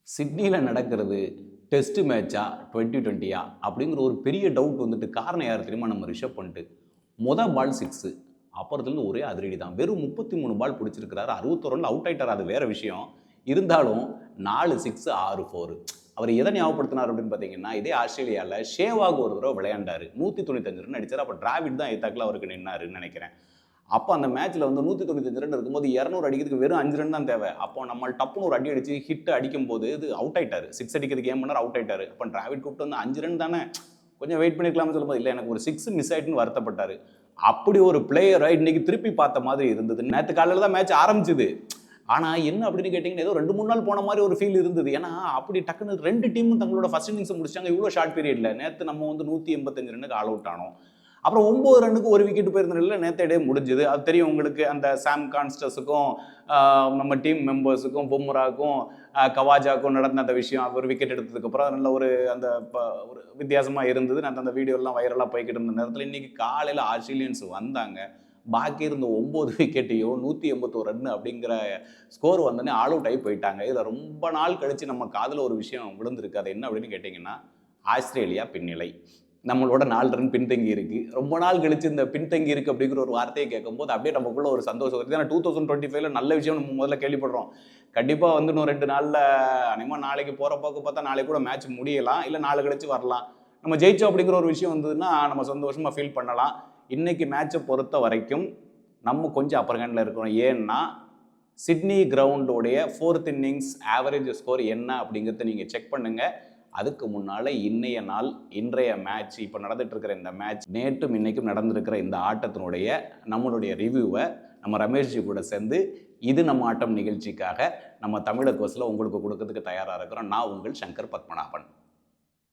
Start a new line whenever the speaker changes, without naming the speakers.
சிட்னியில் நடக்கிறது டெஸ்ட் மேட்சா 2020யா அப்படிங்கிற ஒரு பெரிய டவுட் வந்துட்டு காரணம் யார் தெரியுமா? நம்ம ரிஷப் பண்ணிட்டு பால் 6 அப்புறத்துலேருந்து ஒரே அதிரடி தான். வெறும் 33 பால் பிடிச்சிருக்கிறாரு, 61 ரன்ல அவுட் ஆயிட்டார். அது வேற விஷயம். இருந்தாலும் 4 6 6 4. அவர் எதை ஞாபகப்படுத்தினார் அப்படின்னு பார்த்தீங்கன்னா, இதே ஆஸ்திரேலியாவில் ஷேவாக் ஒரு தடவை விளையாண்டாரு, 195 ரன் அடிச்சார். அப்போ டிராவிட் தான் எத்தாக்கில் அவருக்கு நின்னாருன்னு நினைக்கிறேன். அப்போ அந்த மேட்ச்சில் வந்து 195 ரன் இருக்கும்போது 200 அடிக்கிறதுக்கு வெறும் 5 ரன் தான் தேவை. அப்போ நம்ம டப்புன்னு ஒரு அடி அடிச்சு ஹிட் அடிக்கும் போது இது அவுட் ஆயிட்டாரு. 6 அடிக்கிறதுக்கு ஏன் பண்ணார், அவுட் ஆயிட்டாரு. அப்போ டிராவிட் கூப்பிட்டு வந்து 5 ரன் தானே, கொஞ்சம் வெயிட் பண்ணிக்கலாம்னு சொல்லும்போது இல்லை எனக்கு ஒரு 6 மிஸ் ஆயிட்டுன்னு வருத்தப்பட்டார். அப்படி ஒரு பிளேயரை இன்னைக்கு திருப்பி பார்த்த மாதிரி இருந்தது. நேற்று காலையில் தான் மேட்ச் ஆரம்பிச்சுது. ஆனால் என்ன அப்படின்னு கேட்டிங்கன்னா, ஏதோ 2-3 நாள் போன மாதிரி ஒரு ஃபீல் இருந்தது. ஏன்னா அப்படி டக்குன்னு 2 டீமும் தங்களோட ஃபர்ஸ்ட் இன்னிங்ஸை முடிச்சாங்க இவ்வளோ ஷார்ட் பீரியடில். நேற்று நம்ம வந்து 185 ரன்னுக்கு ஆல் அவுட் ஆனோம். அப்புறம் 9 ரன்னுக்கு ஒரு விக்கெட் போயிருந்ததில்ல, நேற்று இடையே முடிஞ்சுது. அது தெரியும் உங்களுக்கு. அந்த சாம் கான்ஸ்டஸுக்கும் நம்ம டீம் மெம்பர்ஸுக்கும் பும்ராக்கும் கவாஜாக்கும் நடந்த அந்த விஷயம், ஒரு விக்கெட் எடுத்ததுக்கப்புறம் நல்ல ஒரு அந்த ஒரு வித்தியாசமாக இருந்தது. நான் அந்த வீடியோலாம் வைரலாக போய்கிட்டு இருந்த நேரத்தில் இன்றைக்கி காலையில் ஆஸ்திரேலியன்ஸ் வந்தாங்க. பாக்கி இருந்த 9 விக்கெட்டையும் 181 ரன் அப்படிங்கிற ஸ்கோர் வந்தோடனே ஆல் அவுட் ஆகி போயிட்டாங்க. இதில் ரொம்ப நாள் கழித்து நம்ம காதில் ஒரு விஷயம் விழுந்திருக்கு. அது என்ன அப்படின்னு கேட்டிங்கன்னா, ஆஸ்திரேலியா பின்னிலை, நம்மளோட 4 ரன் பின்தங்கி இருக்கு. ரொம்ப நாள் கழிச்சு இந்த பின்தங்கி இருக்கு அப்படிங்கிற ஒரு வார்த்தையை கேட்கும்போது அப்படியே நமக்குள்ள ஒரு சந்தோஷம் வருது. ஏன்னா 2025ல நல்ல விஷயம் நம்ம முதல்ல கேள்விப்படுறோம். கண்டிப்பாக வந்து இன்னும் 2 நாளில் அனிமா நாளைக்கு போகிற போக்கு பார்த்தா நாளைக்கு கூட மேட்ச் முடியலாம், இல்லை நாளை கழிச்சு வரலாம். நம்ம ஜெயிச்சோம் அப்படிங்கிற ஒரு விஷயம் வந்ததுன்னா நம்ம சந்தோஷமாக ஃபீல் பண்ணலாம். இன்னைக்கு மேட்சை பொறுத்த வரைக்கும் நம்ம கொஞ்சம் அப்பர் ஹேண்டில் இருக்கிறோம். ஏன்னா சிட்னி கிரவுண்டோடைய 4th இன்னிங்ஸ் ஆவரேஜ் ஸ்கோர் என்ன அப்படிங்கிறத நீங்கள் செக் பண்ணுங்கள். அதுக்கு முன்னால் இன்றைய மேட்ச், இப்போ நடந்துட்டு இருக்கிற இந்த மேட்ச், நேற்றும் இன்னைக்கும் நடந்திருக்கிற இந்த ஆட்டத்தினுடைய நம்மளுடைய ரிவ்யூவை நம்ம ரமேஷ்ஜி கூட சேர்ந்து இது நம்ம ஆட்டம் நிகழ்ச்சிக்காக நம்ம தமிழர் கோர்ஸில் உங்களுக்கு கொடுக்கறதுக்கு தயாராக இருக்கிறோம். நான் உங்கள் சங்கர் பத்மநாபன்.